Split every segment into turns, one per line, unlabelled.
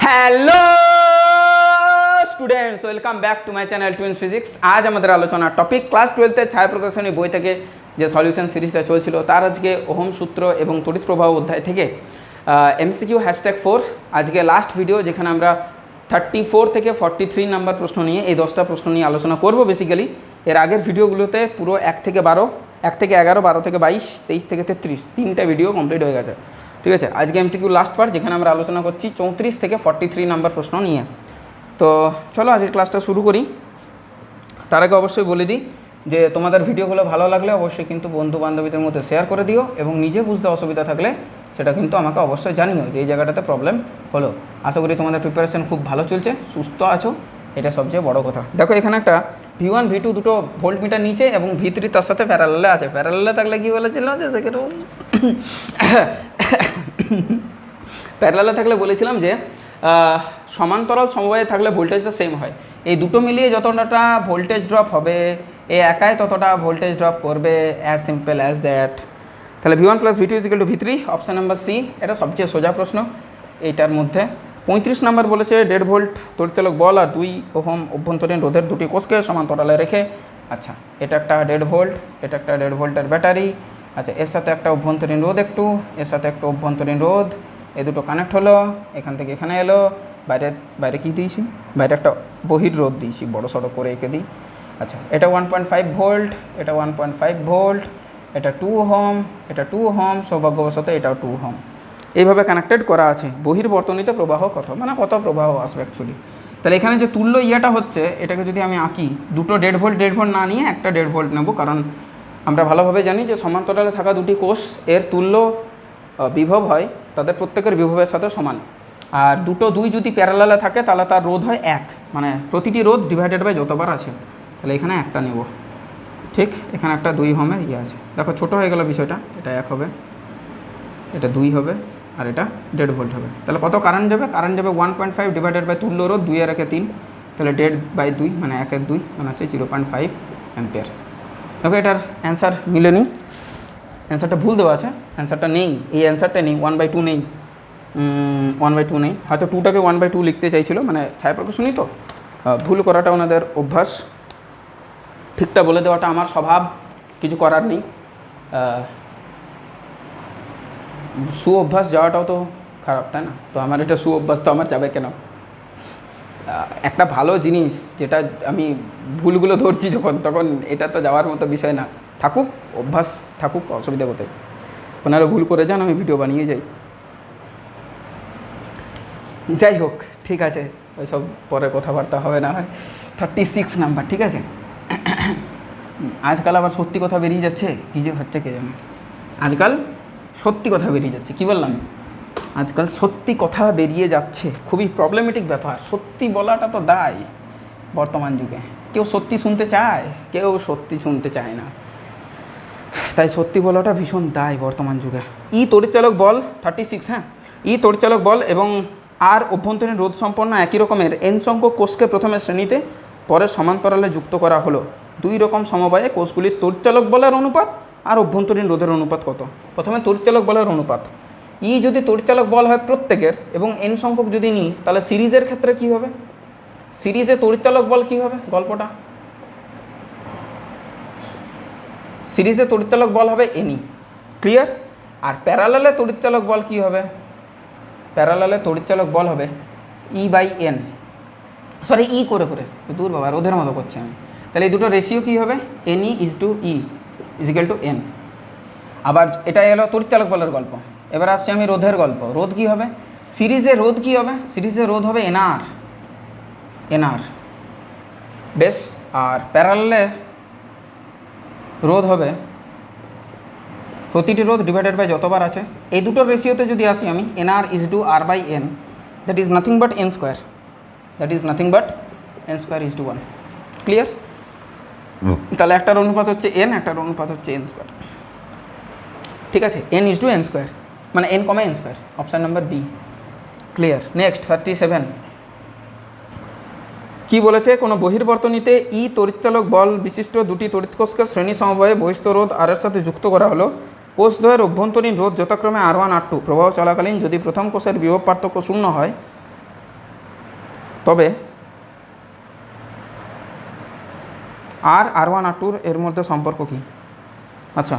Hello students, welcome back to my channel twins physics. আজ আমাদের আলোচনার টপিক ক্লাস 12-এর ছায়া প্রকাশনী বই থেকে যে সলিউশন সিরিজটা চলছিল তার আজকে ওহম সূত্র এবং তড়িৎ প্রবাহ অধ্যায় থেকে এমসিকিউ #4 আজকে লাস্ট ভিডিও, যেখানে আমরা 34 থেকে 43 নাম্বার প্রশ্ন নিয়ে এই 10টা প্রশ্ন নিয়ে আলোচনা করব। বেসিক্যালি এর আগের ভিডিওগুলোতে পুরো 1 থেকে 11, 1 থেকে 11, 12 থেকে 22, 23 থেকে 33 তিনটা ভিডিও কমপ্লিট হয়ে গেছে। ঠিক আছে, আজকে এমসিকিউ লাস্ট পার্ট, যেখানে আমরা আলোচনা করছি 34 থেকে 43 নাম্বার প্রশ্ন নিয়ে। তো চলো আজকের ক্লাসটা শুরু করি। তার আগে অবশ্যই বলে দিই যে তোমাদের ভিডিওগুলো ভালো লাগলে অবশ্যই কিন্তু বন্ধু বান্ধবীদের মধ্যে শেয়ার করে দিও, এবং নিজে বুঝতে অসুবিধা থাকলে সেটা কিন্তু আমাকে অবশ্যই জানিও যে এই জায়গাটাতে প্রবলেম হলো। আশা করি তোমাদের প্রিপারেশন খুব ভালো চলছে, সুস্থ আছো, এটা সবচেয়ে বড় কথা। দেখো এখানে একটা V1 V2 দুটো ভোল্ট মিটার নিচে এবং V3 তার সাথে প্যারালালে আছে। প্যারালালে থাকলে কি বলেছিল যে সেখানে প্যারালালে থাকলে বলেছিলাম যে সমান্তরাল সমবায়ে থাকলে ভোল্টেজটা সেম হয়। এই দুটো মিলিয়ে যতটা ভোল্টেজ ড্রপ হবে, এ একাই ততটা ভোল্টেজ ড্রপ করবে, অ্যাজ সিম্পল অ্যাজ দ্যাট। তাহলে V1 + V2 = V3, option number C. এটা সবচেয়ে সোজা প্রশ্ন এইটার মধ্যে। 35 নাম্বার বলেছে 1.5 ভোল্ট তড়িৎচালক বল আর 2 ওহম অভ্যন্তরীণ রোধের দুটি কোষকে সমান্তরালে রেখে, আচ্ছা এটা একটা 1.5 ভোল্ট, এটা একটা 1.5 ভোল্টের ব্যাটারি, আচ্ছা এর সাথে একটা অভ্যন্তরীণ রোধ, এর সাথে একটা অভ্যন্তরীণ রোধ, এই দুটো কানেক্ট হলো, এখান থেকে এখানে এলো, বাইরে কি দিয়েছি, বাইরে একটা বহির রোধ দিয়েছি বড় সড়ো করে এঁকে দিই। আচ্ছা এটা 1.5 ভোল্ট, এটা 1.5 ভোল্ট, এটা 2 ওহম, এটা 2 ওহম, সৌভাগ্যবশত এটাও 2 ওহম। এইভাবে কানেক্টেড করা আছে। বহির্বর্তনীতে প্রবাহ কত, মানে কত প্রবাহ আসবে অ্যাকচুয়ালি। তাহলে এখানে যে তুল্য ইয়েটা হচ্ছে, এটাকে যদি আমি আঁকি, দুটো 1.5 ভোল্ট না নিয়ে একটা 1.5 ভোল্ট নেব, কারণ আমরা ভালোভাবে জানি যে সমান্তরালে থাকা দুটি কোষ এর তুল্য বিভব হয়, তাদের প্রত্যেকের বিভবের সাথে সমান। আর দুটো 2 যদি প্যারালালে থাকে তাহলে তার রোধ হয় 1, মানে প্রতিটি রোধ ডিভাইডেড বাই যতবার আছে। তাহলে এখানে একটা নেব, ঠিক এখানে একটা 2 ওহমের ইয়ে আছে। দেখো ছোটো হয়ে গেল বিষয়টা, এটা 1 হবে, এটা 2 হবে, আর এটা 1.5 ভোল্ট হবে। তাহলে কত কারেন্ট যাবে? কারেন্ট যাবে 1.5 ডিভাইডেড বাই তুল্য রোধ 2 আর 1 3, তাহলে 1.5/2 মানে 1 মানে হচ্ছে 0.5 অ্যাম্পিয়ার। দেখো এটার অ্যান্সার মিলেনি, অ্যান্সারটা ভুল দেওয়া আছে, অ্যান্সারটা নেই, এই অ্যান্সারটা নেই, 1/2 নেই, 1/2 নেই। হয়তো 2টাকে 1/2 লিখতে চাইছিল, মানে ছায়া প্রকাশনী তো ভুল করাটা ওনাদের অভ্যাস, ঠিকটা বলে দেওয়াটা আমার স্বভাব, কিছু করার নেই। সুঅভ্যাস যাওয়াটাও তো খারাপ, তাই না? তো আমার এটা সুঅভ্যাস, তো আমার যাবে কেন? একটা ভালো জিনিস যেটা আমি ভুলগুলো ধরছি তখন এটা তো যাওয়ার মতো বিষয় না। থাকুক অভ্যাস, থাকুক, অসুবিধা কোথায়? ওনারা ভুল করে যান, আমি ভিডিও বানিয়ে যাই। যাই হোক, ঠিক আছে, ওইসব পরে কথাবার্তা হবে না হয়। 36 নাম্বার, ঠিক আছে। আজকাল আবার সত্যি কথা বেরিয়ে যাচ্ছে, কী যে হচ্ছে কে জানে। আজকাল সত্যি কথা বেরিয়ে যাচ্ছে, কি বললাম? আজকাল সত্যি কথা বেরিয়ে যাচ্ছে, খুবই প্রবলেমেটিক ব্যাপার। সত্যি বলাটা তো দায় বর্তমান যুগে। কেউ সত্যি শুনতে চায়, কেউ সত্যি শুনতে চায় না, তাই সত্যি বলাটা ভীষণ দায় বর্তমান যুগে। তড়িৎচালক বল 36, হ্যাঁ, তড়িৎচালক বল এবং আর অভ্যন্তরীণ রোধ সম্পন্ন একই রকমের n সংখ্যক কোষকে প্রথমে শ্রেণীতে, পরে সমান্তরালে যুক্ত করা হলো। 2 রকম সমবায়ে কোষগুলির তড়িৎচালক বলের অনুপাত আর অভ্যন্তরীণ রোধের অনুপাত কত? প্রথমে তড়িৎচালক বলের অনুপাত। যদি তড়িৎচালক বল হয় প্রত্যেকের এবং n সংখ্যক যদি নিই, তাহলে সিরিজের ক্ষেত্রে কী হবে? সিরিজে তড়িৎচালক বল কী হবে? গল্পটা, সিরিজে তড়িৎচালক বল হবে NE, ক্লিয়ার? আর প্যারালালে তড়িৎচালক বল কী হবে? প্যারালালে তড়িৎচালক বল হবে E/N, সরি E করে দূর বাবা, রোধের মতো করছি আমি। তাহলে এই দুটো রেশিও কী হবে? NE/E = N। আবার এটা এলো তড়িৎচালক বলের গল্প। এবার আসছে আমি রোধের গল্প। রোধ কী হবে? সিরিজে রোধ কী হবে? সিরিজে রোধ হবে NR, বেশ। আর প্যারালালে রোধ হবে প্রতিটি রোধ ডিভাইডেড বাই যতবার আছে। এই দুটোর রেশিওতে যদি আসি আমি, NR/R/N, that is nothing but N square, N²/1, clear? তাহলে একটার অনুপাত হচ্ছে N, একটার অনুপাত হচ্ছে N স্কোয়ার, ঠিক আছে? N/N², মানে N, N², option number B, clear? Next 37 কি বলেছে? কোনো বহির্বর্তনীতে তড়িৎচালক বল বিশিষ্ট দুটি তড়িৎকোষকে শ্রেণী সমবায়ে বহিস্থ রোধ আর এর সাথে যুক্ত করা হলো। কোষদ্বয়ের অভ্যন্তরীণ রোধ যথাক্রমে R1 R2 প্রবাহ চলাকালীন যদি প্রথম কোষের বিভব পার্থক্য 0 হয় তবে আর1 আর2 এর মধ্যে সম্পর্ক কী? আচ্ছা,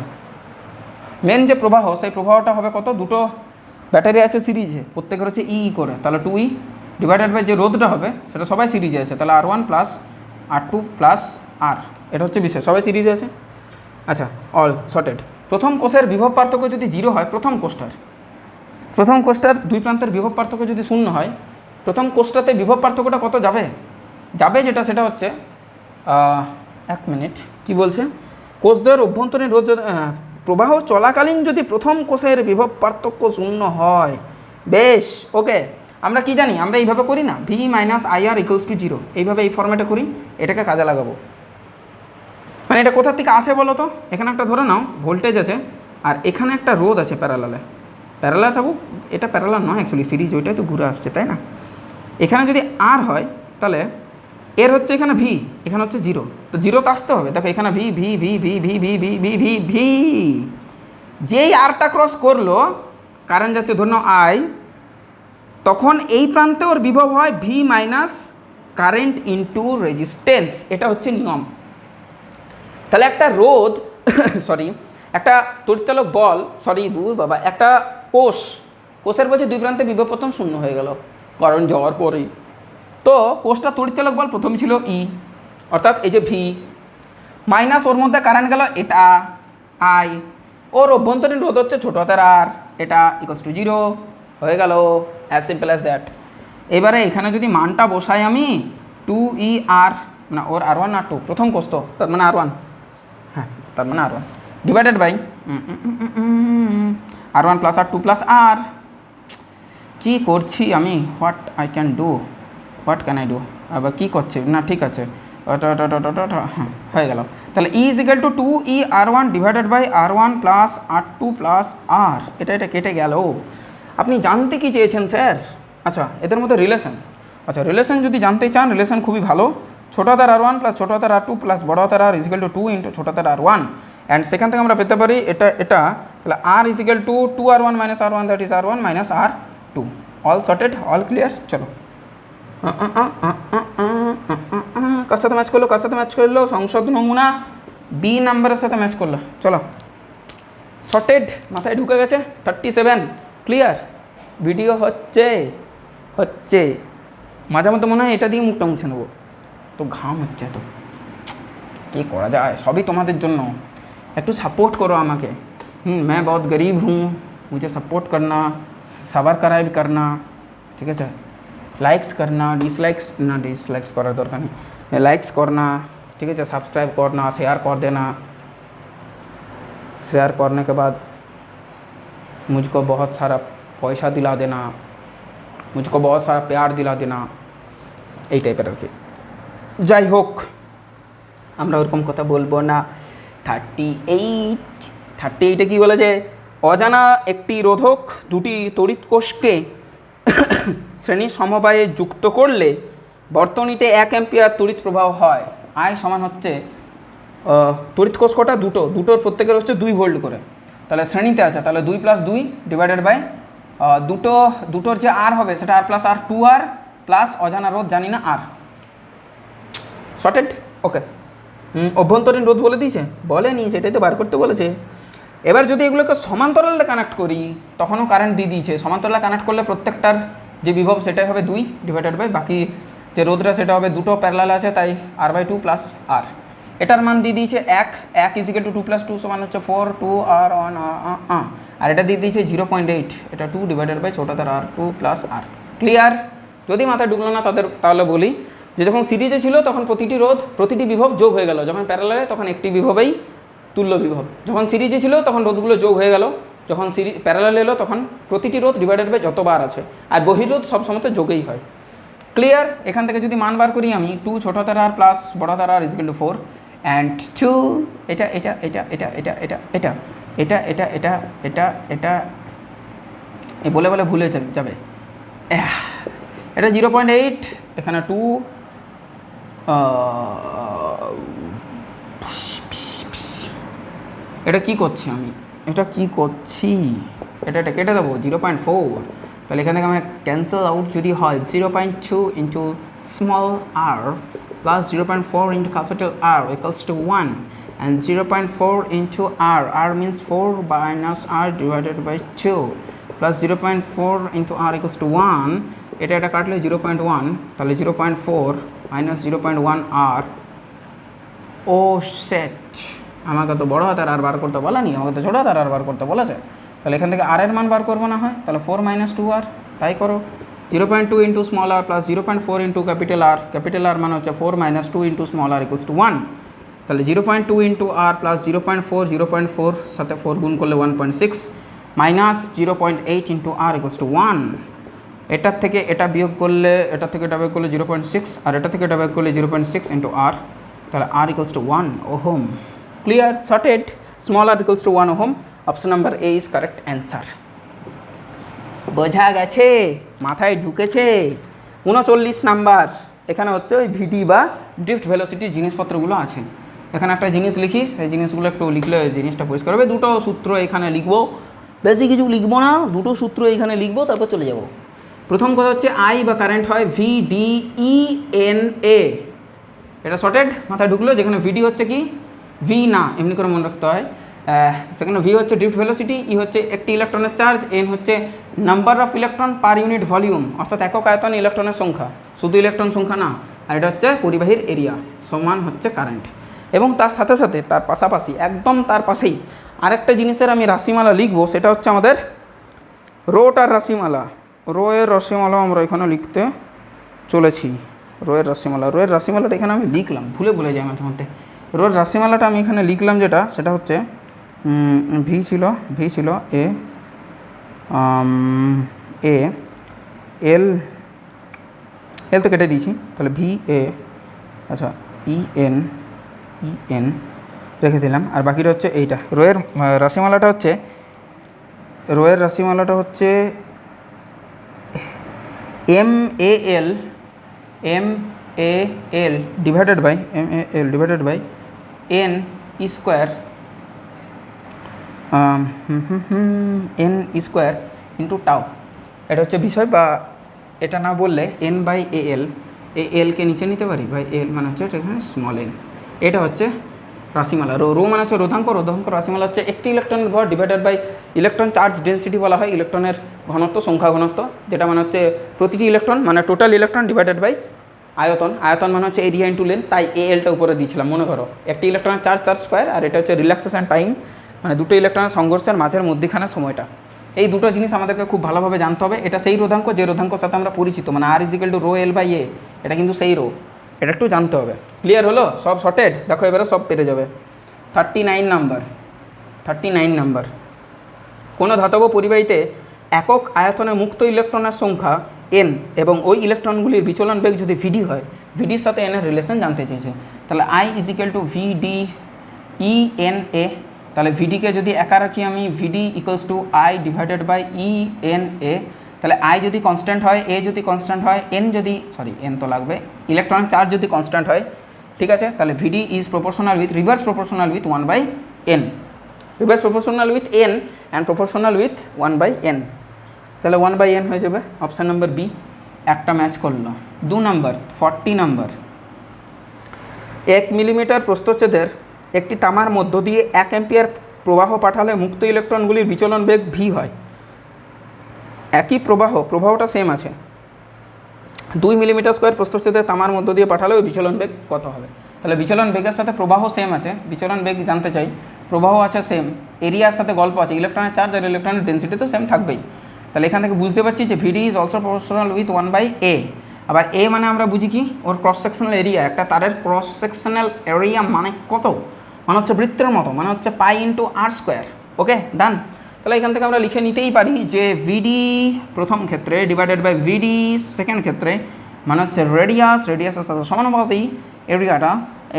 মেন যে প্রবাহ সেই প্রবাহটা হবে কত, দুটো ব্যাটারি আছে সিরিজে, প্রত্যেকের হচ্ছে ই করে, তাহলে 2E ডিভাইডেড বাই যে রোধটা হবে সেটা সবাই সিরিজে আছে, তাহলে R1 plus R2 plus R, এটা হচ্ছে বিষয়, সবাই সিরিজে আছে। আচ্ছা, অল সর্টেড। প্রথম কোষের বিভব পার্থক্য যদি 0 হয়, প্রথম কোষটার দুই প্রান্তের বিভব পার্থক্য যদি 0 হয়, প্রথম কোষটাতে বিভব পার্থক্যটা কত যাবে, যেটা সেটা হচ্ছে 1 মিনিট, কি বলছে, কোষদ্বয়ের অভ্যন্তরীণ রোধ প্রবাহ চলাকালীন যদি প্রথম কোষের বিভব পার্থক্য 0 হয়, বেশ ওকে। আমরা কি জানি, আমরা এইভাবে করি না, V minus IR equals to 0, এইভাবে এই ফর্ম্যাটে করি, এটাকে কাজে লাগাবো। মানে এটা কোথার থেকে আসে বলো তো, এখানে একটা ধরে নাও ভোল্টেজ আছে আর এখানে একটা রোধ আছে প্যারালালে থাকুক, এটা প্যারালাল নয় অ্যাকচুয়ালি, সিরিজ ওইটাই তো ঘুরে আসছে, তাই না। এখানে যদি আর হয় তাহলে এর হচ্ছে এখানে ভি, এখানে হচ্ছে 0, তো 0 তো আসতে হবে। দেখো এখানে V V V V V V V V V V যেই আরটা ক্রস করলো, কারেন্ট যাচ্ছে ধন্য আই, তখন এই প্রান্তে ওর বিভব হয় V minus current into resistance, এটা হচ্ছে নিয়ম। তাহলে একটা রোধ একটা তড়িৎচালক বল, একটা কোষের বলছে দুই প্রান্তে বিভব প্রথম 0 হয়ে গেল কারণ যাওয়ার পরেই, তো কোষটা তড়িৎচালক বল প্রথম ছিল ই, অর্থাৎ এই যে ভি মাইনাস ওর মধ্যে কারেন্ট গেল এটা আই, ওর অভ্যন্তরীণ রোধ হচ্ছে ছোটো হাতের আর, এটা ইকুয়ালস টু 0 হয়ে গেল, অ্যাজ সিম্পল অ্যাজ দ্যাট। এবারে এখানে যদি মানটা বসাই আমি 2ER, মানে ওর R1 R2 প্রথম কোষ তো, তার মানে R1, হ্যাঁ তার মানে R1 divided by R1 plus R2 plus R, কী করছি আমি, হোয়াট ক্যান আই ডু, আবার কী করছে না, ঠিক আছে, হ্যাঁ হয়ে গেল। তাহলে E is equal to 2ER1 divided by R1 plus R2 plus R, এটা কেটে গেল। আপনি জানতে কি চেয়েছেন স্যার? আচ্ছা, এদের মধ্যে রিলেশন যদি জানতে চান, রিলেশন খুবই ভালো, ছোটো হাতের R1 প্লাস ছোটো হাতের R2 প্লাস বড় হাতের R is equal two 2 into ছোটো হাতের R1, অ্যান্ড সেখান থেকে আমরা পেতে পারি এটা, তাহলে R is equal two 2R1 minus R1, that is R1 minus R2। All sorted, all clear. চলো, কার সাথে ম্যাচ করলো, সংসদ নমুনা বি নাম্বারের সাথে ম্যাচ করলো। চলো, সর্টেড, মাথায় ঢুকে গেছে, 37 ক্লিয়ার। ভিডিও হচ্ছে মাঝে মধ্যে মনে হয় এটা দিয়ে মুখটা মুছে নেবো, তো ঘাম হচ্ছে, তো কী করা যায়, সবই তোমাদের জন্য, একটু সাপোর্ট করো আমাকে। मैं बहुत गरीब हूँ, मुझे सपोर्ट करना, সাবস্ক্রাইব करना, ঠিক আছে, লাইকস करना, ডিসলাইকস করার দরকার নেই, লাইকস करना, ठीक है, सब्सक्राइब करना, शेयर कर देना, शेयर करने के बाद मुझको बहुत सारा पैसा दिला देना, मुझको बहुत सारा प्यार दिला देना, এই টাইপের আর কি। যাই হোক, আমরা ওরকম কথা বলবো না। 38-এ কী বলেছে, অজানা একটি রোধক দুটি তড়িৎ কোষকে শ্রেণীর সমবায়ে যুক্ত করলে বর্তনীতে 1 অ্যাম্পিয়ার তড়িৎ প্রবাহ হয়। আই সমান হচ্ছে তড়িৎ কোষ কটা, দুটোর প্রত্যেকের হচ্ছে 2 ভোল্ট করে, তাহলে শ্রেণীতে আছে, তাহলে 2 + 2 ডিভাইডেড বাই দুটোর যে আর হবে সেটা R plus R 2R plus অজানা রোধ জানি না আর। সর্টেড, ওকে। অভ্যন্তরীণ রোধ বলেনি, সেটাই তো বার করতে বলেছে। এবার যদি এগুলোকে সমান্তরালে কানেক্ট করি, তখনও কারেন্ট দিয়ে দিয়েছে, সমান্তরালে কানেক্ট করলে প্রত্যেকটার যে বিভব সেটাই হবে 2 ডিভাইডেড বাই বাকি যে রোধটা সেটা হবে, দুটো প্যারালাল আছে তাই R/2 প্লাস R। এটার মান দিয়ে দিয়েছে 1 ইজ ইকুয়াল টু 2 + 2 সমান হচ্ছে 4, 2R1 আর এটা দিয়ে দিয়েছে 0.8, এটা 2 ডিভাইডেড বাই ছোটো তার R2 প্লাস R। ক্লিয়ার? যদি মাথায় ঢুকলো না তাহলে বলি যে যখন সিরিজে ছিল তখন প্রতিটি বিভব যোগ হয়ে গেল, যখন প্যারালালে তখন একটি বিভবেই তুল্য বিভব, যখন সিরিজে ছিল তখন রোধগুলো যোগ হয়ে গেল, যখন প্যারালালে এলো তখন প্রতিটি রোধ ডিভাইডেড বাই যতবার আছে, আর বহিরোধ সবসময় যোগেই হয়। ক্লিয়ার? এখান থেকে যদি মান বার করি আমি 2 ছোটো হাতের R প্লাস বড় হাতের R is equal two 4 and 2 এটা এই বলে ভুলে যাবে, এটা 0.8, এখানে 2, এটা কি করছি এটা কেটে দেবো 0.4, তাহলে এখান থেকে আমরা ক্যান্সেল আউট যদি হয় 0.2 into small r plus 0.4 into capital R equals to 1, and 0.4 into r means 4 minus r divided by 2 plus 0.4 into r equals to 1, এটা কাটলে 0.1, তাহলে 0.4 minus 0.1 r, ও সেট, আমাকে তো বড় হাতের আর বার করতে বলেনি, আমাকে তো ছোট হাতের আর বার করতে বলেছে, তাহলে এখান থেকে আর এর মান বার করবো না হয়, তাহলে 4 minus 2r, তাই করো। 0.2 into small r plus 0.4 into capital R মানে হচ্ছে 4 minus 2 into small r equals to 1, তাহলে 0.2 into r plus 0.4 সাথে 4 গুণ করলে 1.6 minus 0.8 into r equals to 1, এটার থেকে এটা বিয়োগ করলে 0.6, আর এটা থেকে এটা বিয়োগ করলে 0.6 into r, তাহলে r equals to 1 ohm. Clear? Sorted? Small r equals to 1 ohm. Option number A is correct answer. বোঝা গেছে, মাথায় ঢুকেছে। 39 নাম্বার, এখানে হচ্ছে ওই ভিডি বা ড্রিফট ভেলোসিটির জিনিসপত্রগুলো আছে। এখানে একটা জিনিস লিখি, সেই জিনিসগুলো একটু লিখলে জিনিসটা পরিষ্কার হবে। দুটো সূত্র এখানে লিখবো, বেশি কিছু লিখবো না, দুটো সূত্র এখানে লিখবো, তারপর চলে যাব। প্রথম কথা হচ্ছে আই বা কারেন্ট হয় VDENA, এটা শর্টেড, মাথায় ঢুকলো। যেখানে ভিডি হচ্ছে কি, ভি না, এমনি করে মনে রাখতে হয়। সেখানে ভি হচ্ছে ড্রিফট ভেলোসিটি, ই হচ্ছে একটি ইলেকট্রনের চার্জ, এন হচ্ছে number of electron per unit volume, অর্থাৎ একক আয়তন ইলেকট্রনের সংখ্যা, শুধু ইলেকট্রন সংখ্যা না, আর এটা হচ্ছে পরিবাহীর এরিয়া, সমান হচ্ছে কারেন্ট। এবং তার সাথে সাথে তার পাশাপাশি একদম তার পাশেই আরেকটা জিনিসের আমি রাশিমালা লিখবো, সেটা হচ্ছে আমাদের রোটার রাশিমালা। রোয়ের রাশিমালা আমরা এখানে লিখতে চলেছি। রোয়ের রাশিমালাটা এখানে আমি লিখলাম, ভুলে যাই মাঝে মধ্যে। রোয়ের রাশিমালাটা আমি এখানে লিখলাম যেটা, সেটা হচ্ছে ভি ছিল এ এল তো কেটে দিয়েছি, তাহলে ভি এ, আচ্ছা ইএন রেখে দিলাম, আর বাকিটা হচ্ছে এইটা। রোয়ের রাশিমালাটা হচ্ছে MAL divided by N square into tau. এটা হচ্ছে বিষয়, বা এটা না বললে N/AL, এলকে নিচে নিতে পারি, বাই এল মানে হচ্ছে এখানে স্মল n। এটা হচ্ছে রাশিমালা। রো মানে হচ্ছে রোধাঙ্ক রাশিমালা হচ্ছে একটি ইলেকট্রনের ভর divided by electron charge density বলা হয় ইলেকট্রনের ঘনত্ব, সংখ্যা ঘনত্ব, যেটা মানে হচ্ছে প্রতিটি ইলেকট্রন মানে টোটাল ইলেকট্রন ডিভাইডেড বাই আয়তন মানে হচ্ছে এরিয়া ইন্টু লেন্থ, তাই এলটা উপরে দিয়েছিলাম। মনে করো একটি ইলেকট্রনের চার্জ তার স্কোয়ার, আর এটা হচ্ছে রিল্যাক্সেশন টাইম, মানে দুটো ইলেকট্রনের সংঘর্ষের মাঝের মধ্যখানে সময়টা। এই দুটো জিনিস আমাদেরকে খুব ভালোভাবে জানতে হবে। এটা সেই রোধাঙ্ক যে রোধাঙ্কর সাথে আমরা পরিচিত, মানে R=ρ/L/A, এটা কিন্তু সেই রো, এটা একটু জানতে হবে। ক্লিয়ার হলো? সব শর্টেড, দেখো এবারে সব পেরে যাবে। 39 নাম্বার, কোনো ধাতব পরিবাহীতে একক আয়তনে মুক্ত ইলেকট্রনের সংখ্যা n এবং ওই ইলেকট্রনগুলির বিচলন বেগ যদি ভিডি হয়, ভিডির সাথে এনের রিলেশন জানতে চেয়েছে। তাহলে I=VDENA, তাহলে ভিডিকে যদি একা রাখি আমি, VD = I divided by ENA, তাহলে I যদি কনস্ট্যান্ট হয়, A যদি কনস্ট্যান্ট হয়, n তো লাগবে, ইলেকট্রনিক চার্জ যদি কনস্ট্যান্ট হয়, ঠিক আছে, তাহলে VD is reverse proportional with 1/n, reverse proportional with n and proportional with 1/n, তাহলে 1/n হয়ে যাবে। অপশান নাম্বার বি একটা ম্যাচ করলো। 2 নাম্বার, 40 নাম্বার, 1 মিলিমিটার প্রস্থচ্ছেদের একটি তামার মধ্য দিয়ে 1 অ্যাম্পিয়ার প্রবাহ পাঠালে মুক্ত ইলেকট্রনগুলির বিচলন বেগ ভি হয়। একই প্রবাহটা সেম আছে, 2 মিলিমিটার স্কোয়ার প্রস্থচ্ছেদের তামার মধ্য দিয়ে পাঠালে ওই বিচলন বেগ কত হবে? তাহলে বিচলন বেগের সাথে প্রবাহ সেম আছে, বিচলন বেগ জানতে চাই, প্রবাহ আছে সেম, এরিয়ার সাথে গল্প আছে, ইলেকট্রনের চার্জ আর ইলেকট্রনের ডেন্সিটি তো সেম থাকবেই। তাহলে এখান থেকে বুঝতে পারছি যে VD is also proportional with 1/A। আবার A মানে আমরা বুঝি কি, ওর ক্রস সেকশনাল এরিয়া, একটা তারের ক্রস সেকশনাল এরিয়া মানে কত, মানে হচ্ছে বৃত্তের মতো, মানে হচ্ছে π×r²। ওকে, ডান। তাহলে এখান থেকে আমরা লিখে নিতেই পারি যে VD প্রথম ক্ষেত্রে ডিভাইডেড বাই VD সেকেন্ড ক্ষেত্রে, মানে হচ্ছে রেডিয়াসের সাথে সমানুপাতি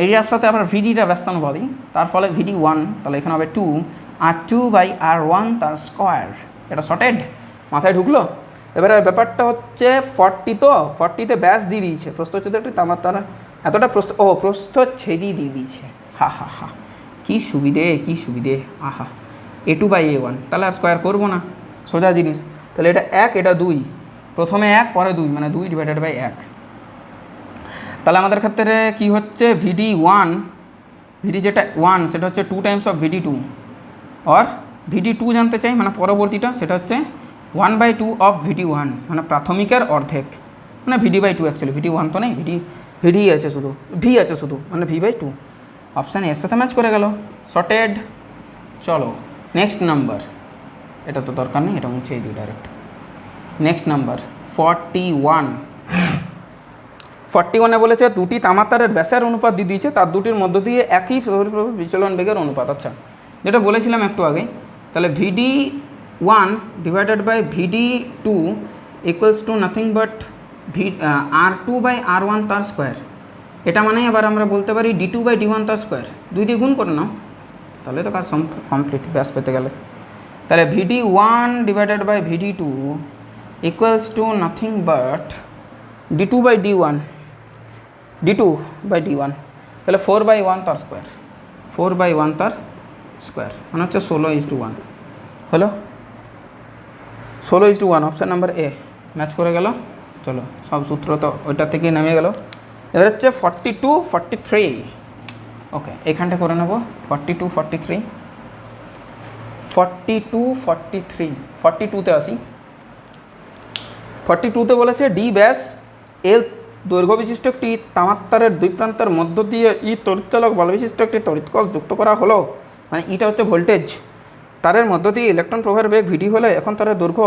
এরিয়ার সাথে আবার VDটা ব্যস্তানুপাতি, তার ফলে VD 1, তাহলে এখানে হবে 2, আর 2/r1 তার স্কোয়ার। এটা শর্টেড, মাথায় ঢুকলো? এবারে ব্যাপারটা হচ্ছে 40, তো 40তে ব্যাস দিয়ে দিয়েছে, প্রস্থচ্ছেদ একটি তামার তারা এতটা প্রস্থচ্ছেদই দিয়ে দিয়েছে। হা, কি সুবিধে, আহা। A2/A1, তাহলে আর স্কোয়ার করবো না, সোজা জিনিস। তাহলে এটা 1, এটা 2, প্রথমে 1 পরে 2, মানে 2 ডিভাইডেড বাই 1, তাহলে আমাদের ক্ষেত্রে কি হচ্ছে ভিডি ওয়ান, ভিডি যেটা ওয়ান সেটা হচ্ছে 2 টাইমস অফ ভিডি টু, আর ভিডি টু জানতে চাই মানে পরবর্তীটা সেটা হচ্ছে 1/2 অফ ভিডি ওয়ান, মানে প্রাথমিকের অর্ধেক, মানে VD/2 অ্যাকচুয়ালি, ভিডি ওয়ান তো নেই, ভিডি আছে শুধু, ভি আছে শুধু, মানে V/2। অপশান এর সাথে ম্যাচ করে গেল, সর্টেড। চলো নেক্সট নাম্বার, এটা তো দরকার নেই, এটা মুছেই দিই ডাইরেক্ট। নেক্সট নাম্বার 41 বলেছে দুটি তামাতারের ব্যাসের অনুপাত দিয়ে দিয়েছে, তার দুটির মধ্য দিয়ে একই বিচলন বেগের অনুপাত। আচ্ছা, যেটা বলেছিলাম একটু আগে, তাহলে VD1 divided by VD2 equals to nothing but R2/R1 তার স্কোয়ার। এটা মানে এবার আমরা বলতে পারি D2/D1 তার স্কোয়ার, দুই দিয়ে গুণ করে নাও, তাহলে তো কাজ কমপ্লিট ব্যাস পেতে গেলে। তাহলে VD1 divided by VD2 equals to nothing but D2/D1, D2/D1, তাহলে 4/1 তার স্কোয়ার, 4/1 তার স্কোয়ার মানে হচ্ছে 16:1 হলো, 16:1 অপশান নাম্বার এ ম্যাচ করে গেল। চলো সব সূত্র তো ওইটা থেকেই নেমে গেল। এবার হচ্ছে 42, 43। ওকে, এখানটা করে নেবো 42, 43, 42, 43, 42তে আসি। 42তে বলেছে ডি ব্যাস এল দৈর্ঘ্য বিশিষ্ট একটি তামাত্তারের দুই প্রান্তের মধ্য দিয়ে ই তড়িৎচালক বল বিশিষ্ট একটি তড়িৎকোষ যুক্ত করা হলো, মানে ইটা হচ্ছে ভোল্টেজ, তারের মধ্য দিয়ে ইলেকট্রন প্রবাহের বেগ ভিডি হলে এখন তারের দৈর্ঘ্য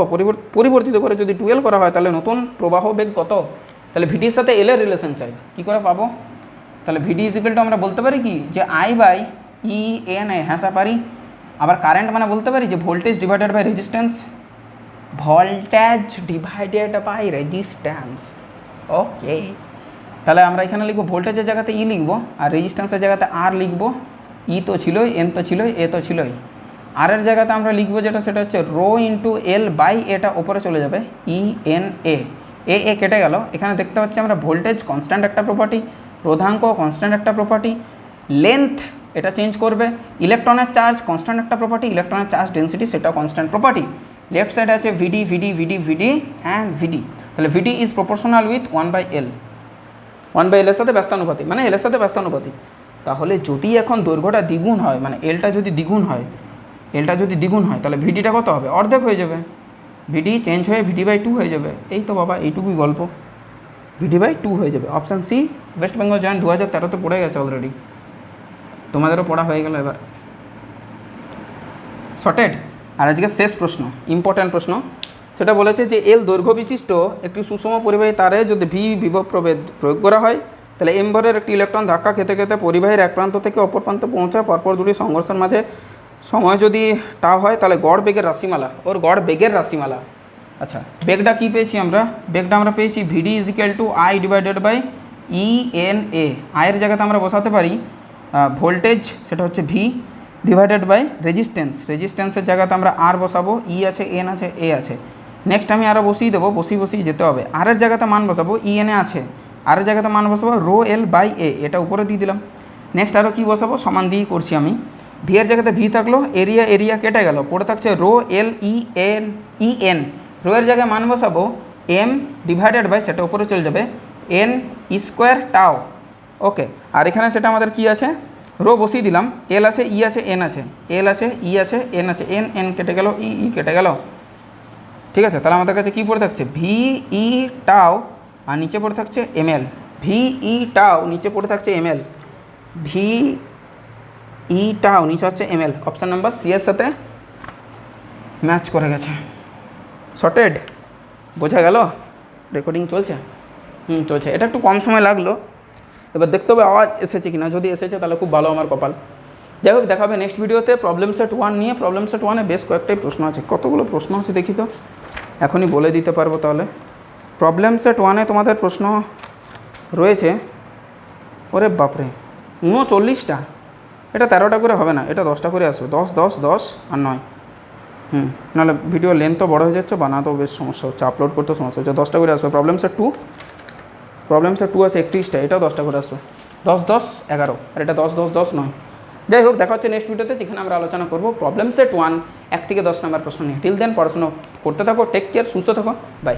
পরিবর্তিত করে যদি 2L করা হয় তাহলে নতুন প্রবাহ বেগ কত? তাহলে ভিডির সাথে এল এর রিলেশন চাই, কী করে পাবো? তাহলে ভিডি ইজিক্যাল টু আমরা বলতে পারি কি যে I/EN, হ্যাঁ পারি। আবার কারেন্ট মানে বলতে পারি যে voltage divided by resistance, voltage divided by resistance. Okay, তাহলে আমরা এখানে লিখবো ভোল্টেজের জায়গাতে ই লিখবো, আর রেজিস্ট্যান্সের জায়গাতে আর লিখবো। ই তো ছিলই, এন তো ছিলই, এ তো ছিলই। আর এর জায়গাতে আমরা লিখবো যেটা সেটা হচ্ছে রো ইন্টু এল বাই এটা ওপরে চলে যাবে ENA। এ কেটে গেল। এখানে দেখতে পাচ্ছি আমরা ভোল্টেজ কনস্ট্যান্ট একটা প্রপার্টি, রোধাঙ্ক কনস্ট্যান্ট একটা প্রপার্টি, লেন্থ এটা চেঞ্জ করবে, ইলেকট্রনের চার্জ কনস্ট্যান্ট একটা প্রপার্টি, ইলেকট্রনের চার্জ ডেন্সিটি সেটাও কনস্ট্যান্ট প্রপার্টি। লেফট সাইডে আছে VD অ্যান্ড VD। তাহলে VD is proportional with 1/L, 1/L এর সাথে ব্যস্তানুপাতি, মানে এল এর সাথে ব্যস্তানুপাতি। তাহলে যদি এখন দৈর্ঘ্যটা দ্বিগুণ হয়, মানে এলটা যদি দ্বিগুণ হয়, তাহলে ভিডিটা কত হবে? অর্ধেক হয়ে যাবে। ভিডি চেঞ্জ হয়ে VD/2 হয়ে যাবে। এই তো বাবা, এইটুকুই গল্প, VD/2 হয়ে যাবে। Option C West Bengal joint 2013-তে পড়ে গেছে অলরেডি, তোমাদেরও পড়া হয়ে গেল এবার। সর্টেড। আর আজকে শেষ প্রশ্ন, ইম্পর্ট্যান্ট প্রশ্ন, সেটা বলেছে যে এল দৈর্ঘ্য বিশিষ্ট একটি সুষম পরিবাহী তারে যদি ভি বিভব প্রভেদ প্রয়োগ করা হয় তাহলে এম্বরের একটি ইলেকট্রন ধাক্কা খেতে খেতে পরিবাহীর এক প্রান্ত থেকে অপর প্রান্তে পৌঁছায়, পরপর দুটি সংঘর্ষের মাঝে সময় যদি টা হয় তাহলে গড় বেগের রাশিমালা, ওর গড় বেগের রাশিমালা। আচ্ছা, বেগটা কী পেয়েছি আমরা? বেগটা আমরা পেয়েছি VD ইজিক্যাল টু I/ENA। আয়ের জায়গাতে আমরা বসাতে পারি ভোল্টেজ, সেটা হচ্ছে V ডিভাইডেড বাই রেজিস্ট্যান্স, রেজিস্ট্যান্সের জায়গাতে আমরা আর বসাবো, ই আছে, এন আছে, এ আছে। নেক্সট আমি আরও বসিয়ে দেবো, বসিয়ে যেতে হবে। আর এর জায়গাতে মান বসাবো, ENA আছে, আর এর জায়গাতে মান বসাবো রো L/A, এটা উপরে দিয়ে দিলাম। নেক্সট আরও কী বসাবো? সমান দিয়েই করছি আমি। ভি এর জায়গাতে ভি থাকলো, এরিয়া কেটে গেল, পড়ে থাকছে রো LEN। রো এর জায়গায় মান বসাবো M ডিভাইডেড বাই, সেটা উপরে চলে যাবে N² টাও। ওকে, আর এখানে সেটা আমাদের কি আছে? রো বসিয়ে দিলাম, এল আছে, ই আছে, এন আছে, এল আছে, ই আছে, এন আছে, এন কেটে গেল, ই কেটে গেল। ঠিক আছে, তাহলে আমাদের কাছে কী পড়ে থাকছে? VE টাও, আর নিচে পড়ে থাকছে ML। VE টাও নিচে পড়ে থাকছে ML, VE টাও নিচে হচ্ছে ML। অপশান নাম্বার সি এর সাথে ম্যাচ করে গেছে। সর্টেড। বোঝা গেল? রেকর্ডিং চলছে? চলছে। এটা একটু কম সময় লাগলো, এবার দেখতে হবে আওয়াজ এসেছে কিনা। যদি এসেছে তাহলে খুব ভালো, আমার কপাল। যাই হোক, দেখা হবে নেক্সট ভিডিওতে প্রবলেম সেট 1 নিয়ে। প্রবলেম সেট 1-এ বেশ কয়েকটাই প্রশ্ন আছে। কতগুলো প্রশ্ন আছে দেখি তো, এখনই বলে দিতে পারবো তাহলে। প্রবলেম সেট 1-এ তোমাদের প্রশ্ন রয়েছে, ওরে বাপরে, 39টা। এটা 13টা করে হবে না, এটা 10টা করে আসবে। 10, 10, 10 আর 9। নাহলে ভিডিও লেন্থও বড় হয়ে যাচ্ছে, বানাতেও বেশ সমস্যা হচ্ছে, আপলোড করতেও সমস্যা হচ্ছে। 10টা করে আসবে। প্রবলেম সেট 2 আছে 31টা, এটাও 10টা করে আসবে। 10, 10, 11, আর এটা 10, 10, 10, 9। যাই হোক, দেখা হচ্ছে নেক্সট ভিডিওতে, যেখানে আমরা আলোচনা করবো প্রবলেম সেট 1 1 থেকে 10 নম্বর প্রশ্ন নিয়ে। টিল দেন পড়াশোনা করতে থাকো, টেক কেয়ার, সুস্থ থাকো, বাই।